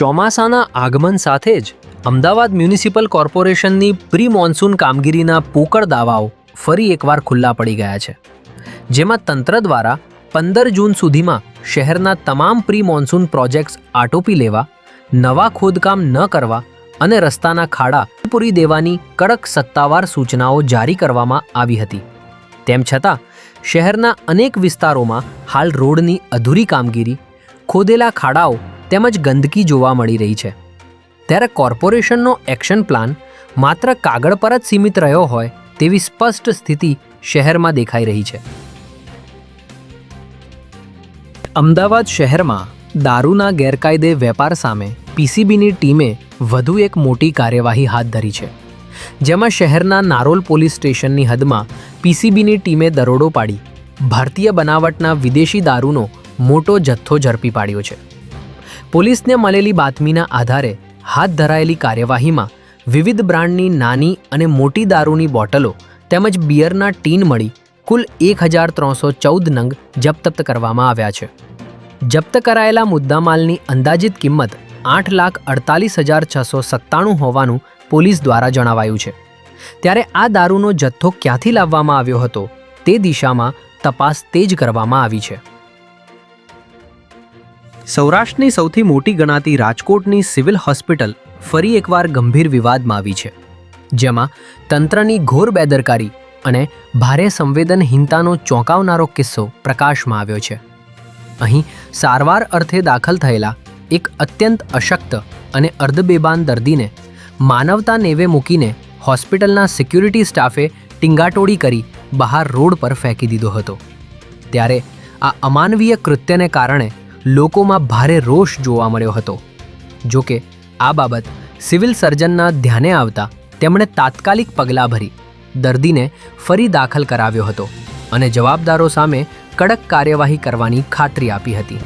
ચોમાસાના આગમન સાથે જ અમદાવાદ મ્યુનિસિપલ કોર્પોરેશનની પ્રી મોન્સૂન કામગીરીના પોકળ દાવાઓ ફરી એકવાર ખુલ્લા પડી ગયા છે, જેમાં તંત્ર દ્વારા 15 જૂન સુધીમાં શહેરના તમામ પ્રી મોન્સૂન પ્રોજેક્ટ્સ આટોપી લેવા, નવા ખોદકામ ન કરવા અને રસ્તાના ખાડા પૂરી દેવાની કડક સત્તાવાર સૂચનાઓ જારી કરવામાં આવી હતી. તેમ છતાં શહેરના અનેક વિસ્તારોમાં હાલ રોડની અધૂરી કામગીરી, ખોદેલા ખાડાઓ તેમજ ગંદકી જોવા મળી રહી છે. ત્યારે કોર્પોરેશનનો એક્શન પ્લાન માત્ર કાગળ પર જ સીમિત રહ્યો હોય તેવી સ્પષ્ટ સ્થિતિ શહેરમાં દેખાઈ રહી છે. અમદાવાદ શહેરમાં દારૂના ગેરકાયદે વેપાર સામે પીસીબીની ટીમે વધુ એક મોટી કાર્યવાહી હાથ ધરી છે, જેમાં શહેરના નારોલ પોલીસ સ્ટેશનની હદમાં પીસીબીની ટીમે દરોડો પાડી ભારતીય બનાવટના વિદેશી દારૂનો મોટો જથ્થો ઝડપી પાડ્યો છે. પોલીસને મળેલી બાતમીના આધારે હાથ ધરાયેલી કાર્યવાહીમાં વિવિધ બ્રાન્ડની નાની અને મોટી દારૂની બોટલો તેમજ બિયરના ટીન મળી કુલ 1314 નંગ જપ્ત કરવામાં આવ્યા છે. જપ્ત કરાયેલા મુદ્દામાલની અંદાજિત કિંમત 8,48,697 હોવાનું પોલીસ દ્વારા જણાવાયું છે. ત્યારે આ દારૂનો જથ્થો ક્યાંથી લાવવામાં આવ્યો હતો તે દિશામાં તપાસ તેજ કરવામાં આવી છે. સૌરાષ્ટ્રની સૌથી મોટી ગણાતી રાજકોટની સિવિલ હોસ્પિટલ ફરી એકવાર ગંભીર વિવાદમાં આવી છે, જેમાં તંત્રની ઘોર બેદરકારી અને ભારે સંવેદનહીનતાનો ચોંકાવનારો કિસ્સો પ્રકાશમાં આવ્યો છે. અહીં સારવાર અર્થે દાખલ થયેલા એક અત્યંત અશક્ત અને અર્ધબેભાન દર્દીને માનવતા નેવે મૂકીને હોસ્પિટલના સિક્યુરિટી સ્ટાફે ટીંગાટોળી કરી બહાર રોડ પર ફેંકી દીધો હતો. ત્યારે આ અમાનવીય કૃત્યને કારણે લોકોમાં ભારે રોષ જોવા મળ્યો હતો. જો કે આ બાબત સિવિલ સર્જનના ધ્યાને આવતા તેમણે તાત્કાલિક પગલાં ભરી દર્દીને ફરી દાખલ કરાવ્યો હતો અને જવાબદારો સામે કડક કાર્યવાહી કરવાની ખાતરી આપી હતી.